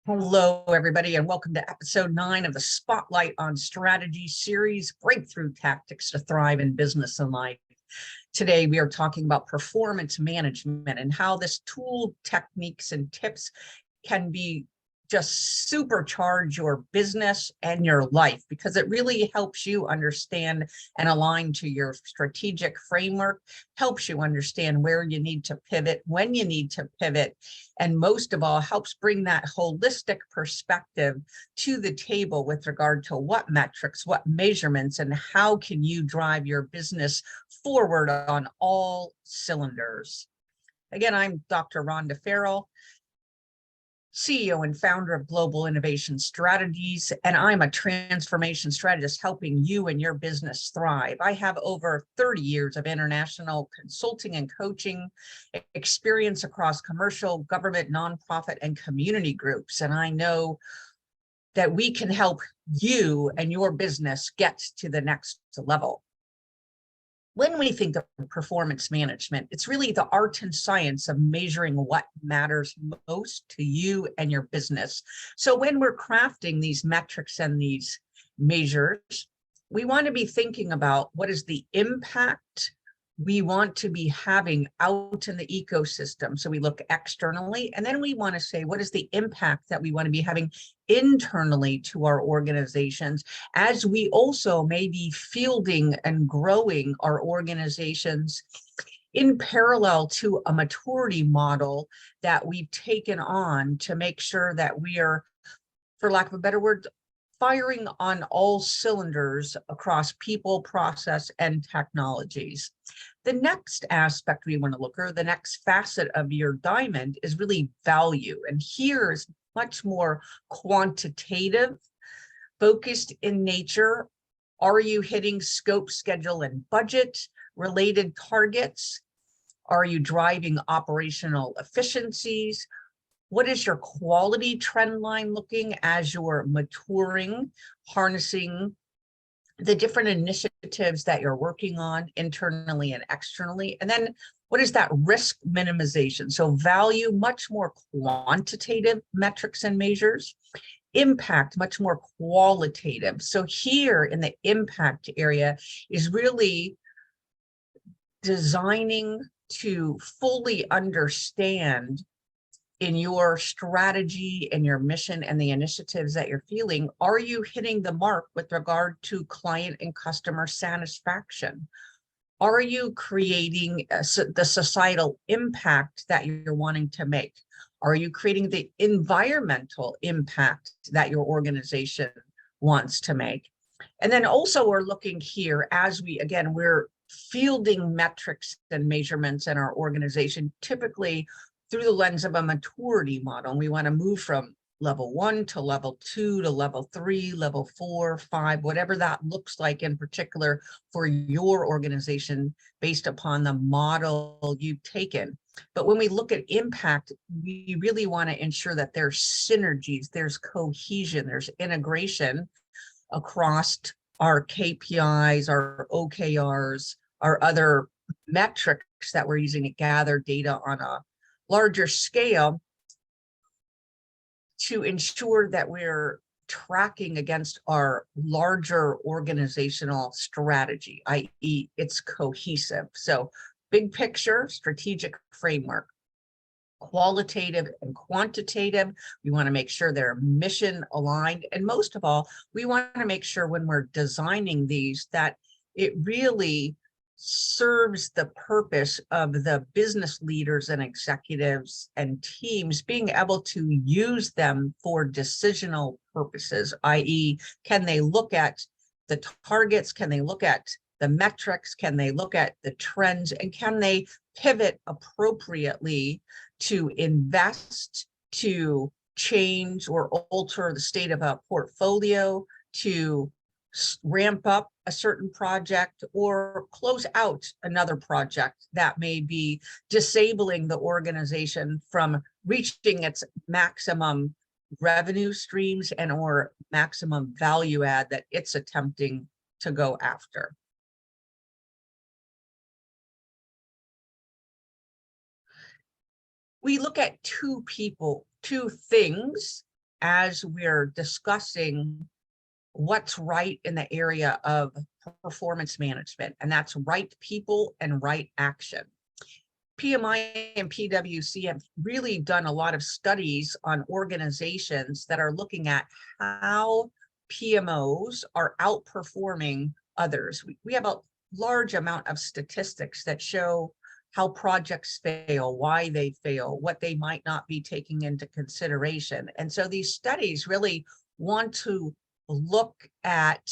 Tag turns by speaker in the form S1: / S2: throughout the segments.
S1: Hello, everybody, and welcome to episode 9 of the Spotlight on Strategy series, Breakthrough Tactics to Thrive in Business and Life. Today, we are talking about performance management and how this tool, techniques, and tips can be just supercharge your business and your life, because it really helps you understand and align to your strategic framework, helps you understand where you need to pivot, when you need to pivot, and most of all, helps bring that holistic perspective to the table with regard to what metrics, what measurements, and how can you drive your business forward on all cylinders. Again, I'm Dr. Rhonda Farrell, CEO and founder of Global Innovation Strategies, and I'm a transformation strategist helping you and your business thrive. I have over 30 years of international consulting and coaching experience across commercial, government, nonprofit, and community groups, and I know that we can help you and your business get to the next level. When we think of performance management, it's really the art and science of measuring what matters most to you and your business. So when we're crafting these metrics and these measures, we want to be thinking about what is the impact we want to be having out in the ecosystem. So we look externally, and then we want to say, what is the impact that we want to be having internally to our organizations, as we also may be fielding and growing our organizations in parallel to a maturity model that we've taken on to make sure that we are, for lack of a better word, firing on all cylinders across people, process, and technologies. The next aspect we want to look at, the next facet of your diamond, is really value. And here is much more quantitative, focused in nature. Are you hitting scope, schedule, and budget related targets? Are you driving operational efficiencies? What is your quality trend line looking as you're maturing, harnessing the different initiatives that you're working on internally and externally? And then what is that risk minimization? So value, much more quantitative metrics and measures. Impact, much more qualitative. So here in the impact area is really designing to fully understand in your strategy and your mission and the initiatives that you're feeling, are you hitting the mark with regard to client and customer satisfaction? Are you creating the societal impact that you're wanting to make? Are you creating the environmental impact that your organization wants to make? And then also we're looking here as we're fielding metrics and measurements in our organization, typically through the lens of a maturity model. We want to move from level 1 to level 2 to level 3, level 4, 5, whatever that looks like in particular for your organization based upon the model you've taken. But when we look at impact, we really want to ensure that there's synergies, there's cohesion, there's integration across our KPIs, our OKRs, our other metrics that we're using to gather data on a larger scale to ensure that we're tracking against our larger organizational strategy, i.e. it's cohesive. So big picture, strategic framework, qualitative and quantitative. We want to make sure they're mission aligned. And most of all, we want to make sure when we're designing these that it really serves the purpose of the business leaders and executives and teams being able to use them for decisional purposes, i.e., can they look at the targets, can they look at the metrics, can they look at the trends, and can they pivot appropriately to invest, to change or alter the state of a portfolio, to ramp up a certain project or close out another project that may be disabling the organization from reaching its maximum revenue streams and or maximum value add that it's attempting to go after. We look at two things as we're discussing what's right in the area of performance management, and that's right people and right action. PMI and PwC have really done a lot of studies on organizations that are looking at how PMOs are outperforming others. We have a large amount of statistics that show how projects fail, why they fail, what they might not be taking into consideration. And so these studies really want to look at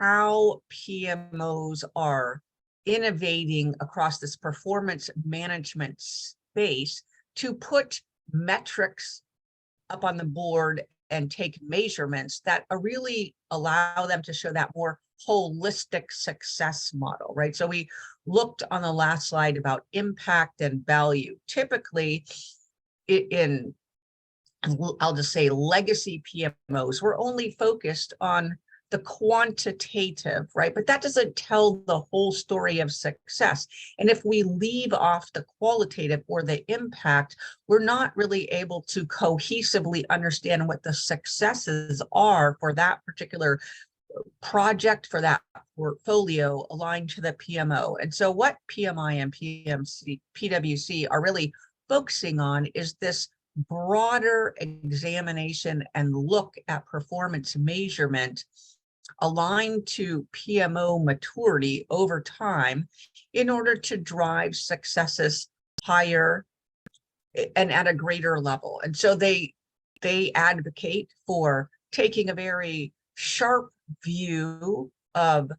S1: how PMOs are innovating across this performance management space to put metrics up on the board and take measurements that really allow them to show that more holistic success model, right? So we looked on the last slide about impact and value. Typically in, I'll just say, legacy PMOs, we're only focused on the quantitative, right? But that doesn't tell the whole story of success. And if we leave off the qualitative or the impact, we're not really able to cohesively understand what the successes are for that particular project, for that portfolio aligned to the PMO. And so what PMI and PwC are really focusing on is this broader examination and look at performance measurement aligned to PMO maturity over time in order to drive successes higher and at a greater level. And so they advocate for taking a very sharp view of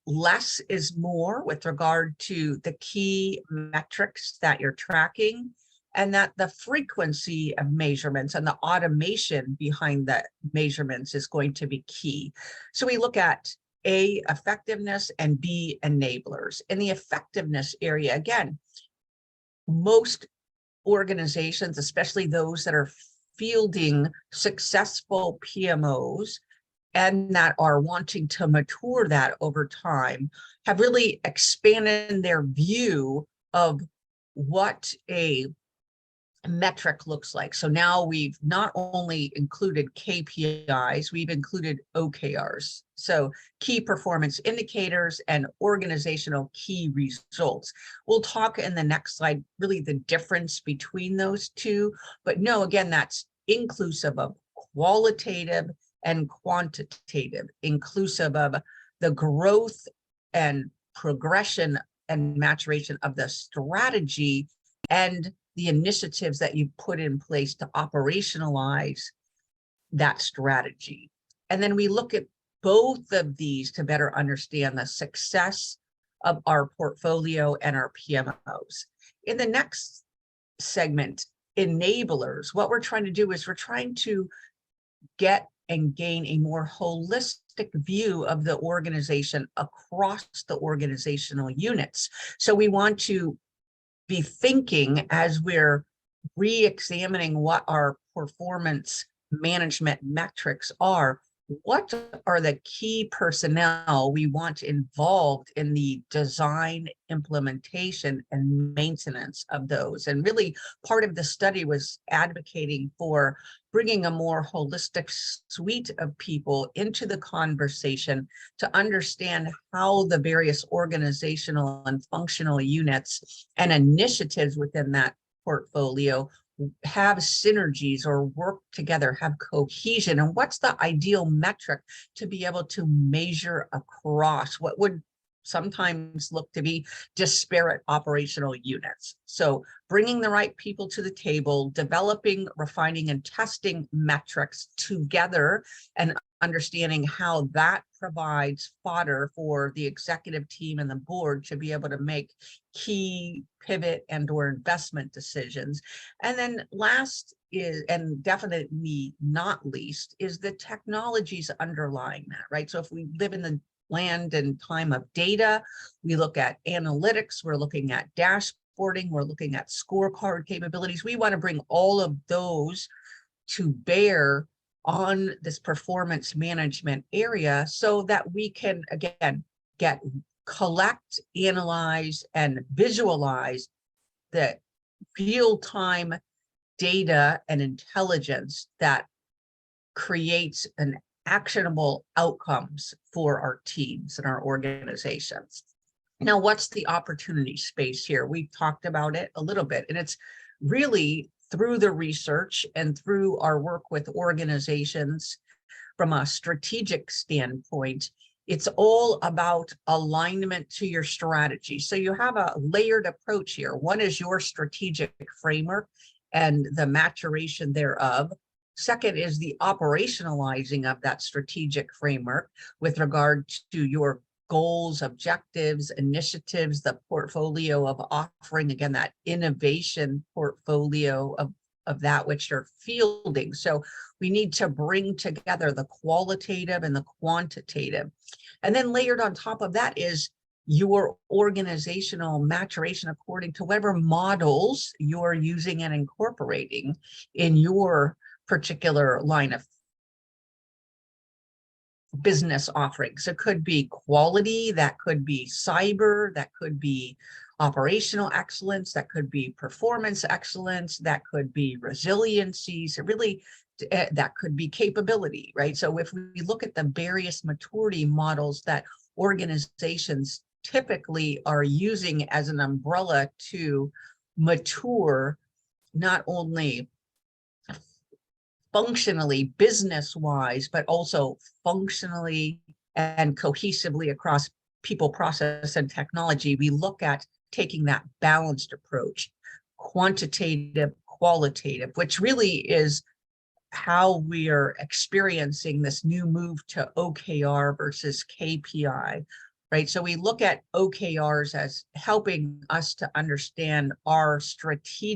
S1: less is more with regard to the key metrics that you're tracking, and that the frequency of measurements and the automation behind the measurements is going to be key. So we look at A, effectiveness, and B, enablers. In the effectiveness area, again, most organizations, especially those that are fielding successful PMOs and that are wanting to mature that over time, have really expanded their view of what a metric looks like. So now we've not only included KPIs, we've included OKRs. So key performance indicators and organizational key results. We'll talk in the next slide, really the difference between those two, but no, again, that's inclusive of qualitative and quantitative, inclusive of the growth and progression and maturation of the strategy and the initiatives that you put in place to operationalize that strategy. And then we look at both of these to better understand the success of our portfolio and our PMOs. In the next segment, enablers, what we're trying to do is we're trying to get and gain a more holistic view of the organization across the organizational units. So we want to be thinking, as we're re-examining what our performance management metrics are, what are the key personnel we want involved in the design, implementation, and maintenance of those? And really part of the study was advocating for bringing a more holistic suite of people into the conversation to understand how the various organizational and functional units and initiatives within that portfolio have synergies or work together, have cohesion, and what's the ideal metric to be able to measure across what would sometimes look to be disparate operational units. So bringing the right people to the table, developing, refining, and testing metrics together, and understanding how that provides fodder for the executive team and the board to be able to make key pivot and or investment decisions. And then last is, and definitely not least, is the technologies underlying that, right? So if we live in the land and time of data, we look at analytics, we're looking at dashboarding, we're looking at scorecard capabilities. We want to bring all of those to bear on this performance management area so that we can, again, collect, analyze, and visualize the real-time data and intelligence that creates an actionable outcomes for our teams and our organizations. Now, what's the opportunity space here? We've talked about it a little bit, and it's really through the research and through our work with organizations from a strategic standpoint. It's all about alignment to your strategy. So you have a layered approach here. One is your strategic framework and the maturation thereof. Second is the operationalizing of that strategic framework with regard to your goals, objectives, initiatives, the portfolio of offering, again, that innovation portfolio of that which you're fielding. So we need to bring together the qualitative and the quantitative. And then layered on top of that is your organizational maturation according to whatever models you're using and incorporating in your particular line of business offerings. It could be quality, that could be cyber, that could be operational excellence, that could be performance excellence, that could be resiliency. So really, that could be capability, right? So if we look at the various maturity models that organizations typically are using as an umbrella to mature, not only functionally, business-wise, but also functionally and cohesively across people, process, and technology, we look at taking that balanced approach, quantitative, qualitative, which really is how we are experiencing this new move to OKR versus KPI, right? So we look at OKRs as helping us to understand our strategy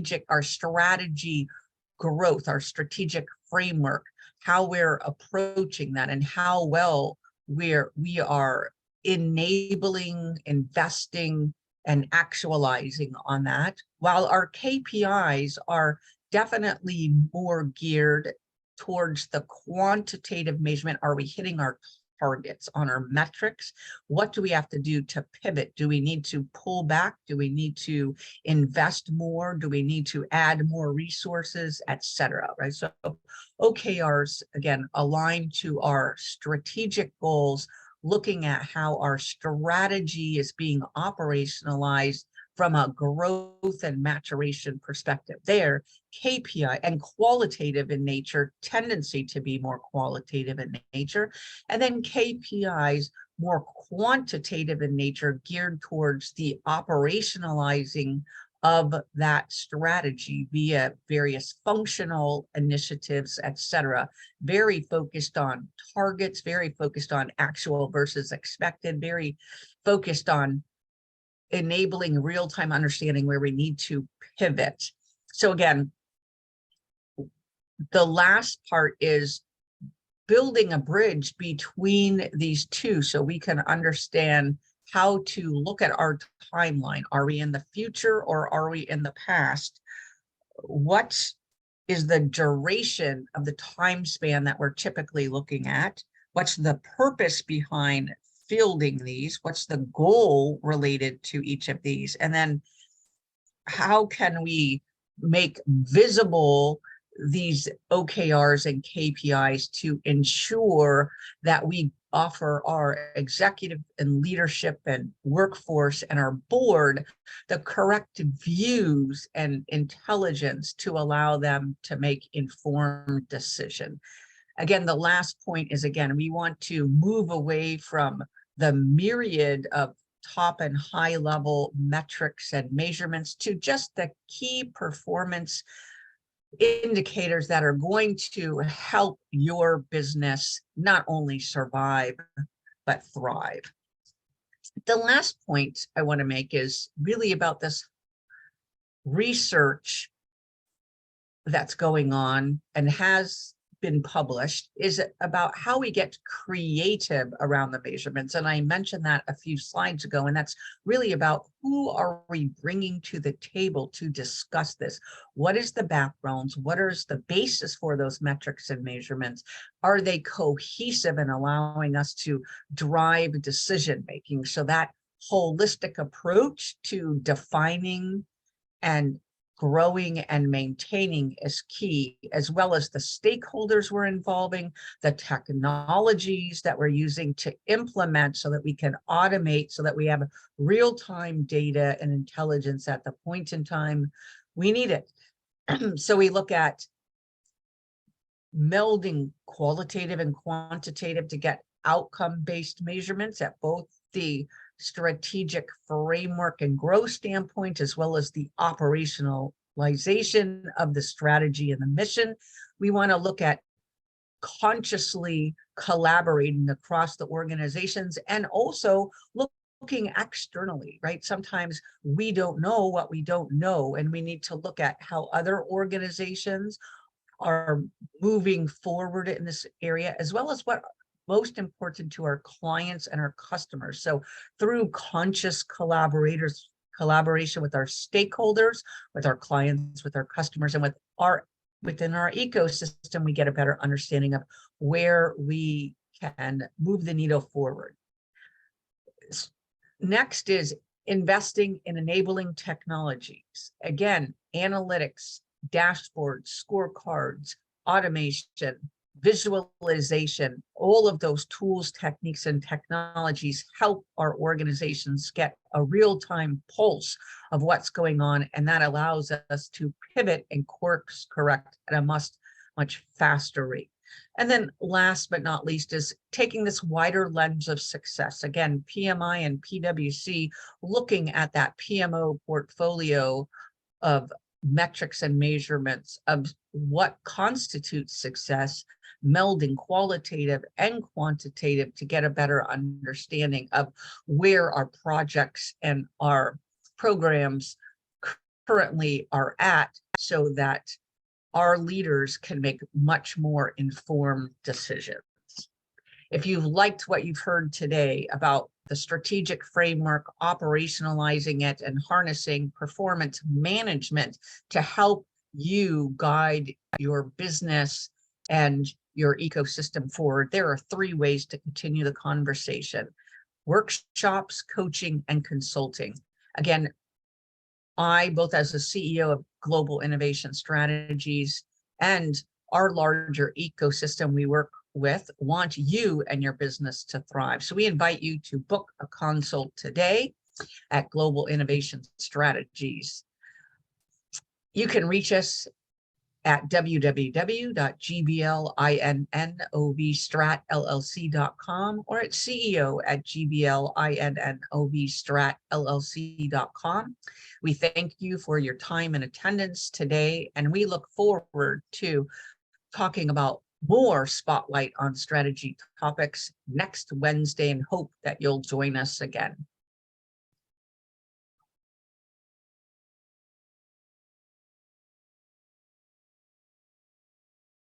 S1: growth, our strategic framework, how we're approaching that, and how well we are enabling, investing, and actualizing on that, while our KPIs are definitely more geared towards the quantitative measurement. Are we hitting our targets on our metrics? What do we have to do to pivot? Do we need to pull back? Do we need to invest more? Do we need to add more resources, etc.? Right. So OKRs, again, align to our strategic goals, looking at how our strategy is being operationalized from a growth and maturation perspective. There, KPI and qualitative in nature, tendency to be more qualitative in nature, and then KPIs more quantitative in nature, geared towards the operationalizing of that strategy via various functional initiatives, etc. Very focused on targets, very focused on actual versus expected, very focused on enabling real-time understanding where we need to pivot. So again, the last part is building a bridge between these two so we can understand how to look at our timeline. Are we in the future or are we in the past? What is the duration of the time span that we're typically looking at? What's the purpose behind fielding these? What's the goal related to each of these? And then how can we make visible these OKRs and KPIs to ensure that we offer our executive and leadership and workforce and our board the correct views and intelligence to allow them to make informed decision. Again, the last point is, again, we want to move away from the myriad of top and high level metrics and measurements to just the key performance indicators that are going to help your business not only survive, but thrive. The last point I want to make is really about this research that's going on and has been published, is about how we get creative around the measurements. And I mentioned that a few slides ago, and that's really about who are we bringing to the table to discuss this? What is the backgrounds? What is the basis for those metrics and measurements? Are they cohesive in allowing us to drive decision making? So that holistic approach to defining and growing and maintaining is key, as well as the stakeholders we're involving, the technologies that we're using to implement so that we can automate, so that we have real-time data and intelligence at the point in time we need it. So we look at melding qualitative and quantitative to get outcome-based measurements at both the strategic framework and growth standpoint, as well as the operationalization of the strategy and the mission. We want to look at consciously collaborating across the organizations, and also looking externally, right? Sometimes we don't know what we don't know, and we need to look at how other organizations are moving forward in this area, as well as what most important to our clients and our customers. So through conscious collaboration with our stakeholders, with our clients, with our customers, and within our ecosystem, we get a better understanding of where we can move the needle forward. Next is investing in enabling technologies. Again, analytics, dashboards, scorecards, automation, visualization, all of those tools, techniques, and technologies help our organizations get a real-time pulse of what's going on, and that allows us to pivot and course correct at a much faster rate. And then last but not least is taking this wider lens of success. Again, PMI and PwC looking at that PMO portfolio of metrics and measurements of what constitutes success, melding qualitative and quantitative to get a better understanding of where our projects and our programs currently are at, so that our leaders can make much more informed decisions. If you've liked what you've heard today about the strategic framework, operationalizing it, and harnessing performance management to help you guide your business and your ecosystem forward, there are 3 ways to continue the conversation: workshops, coaching, and consulting. Again, I, both as the CEO of Global Innovation Strategies and our larger ecosystem we work with, want you and your business to thrive. So we invite you to book a consult today at Global Innovation Strategies. You can reach us at www.gblinnovstratllc.com or at ceo@gblinnovstratllc.com. We thank you for your time and attendance today, and we look forward to talking about more Spotlight on Strategy topics next Wednesday, and hope that you'll join us again.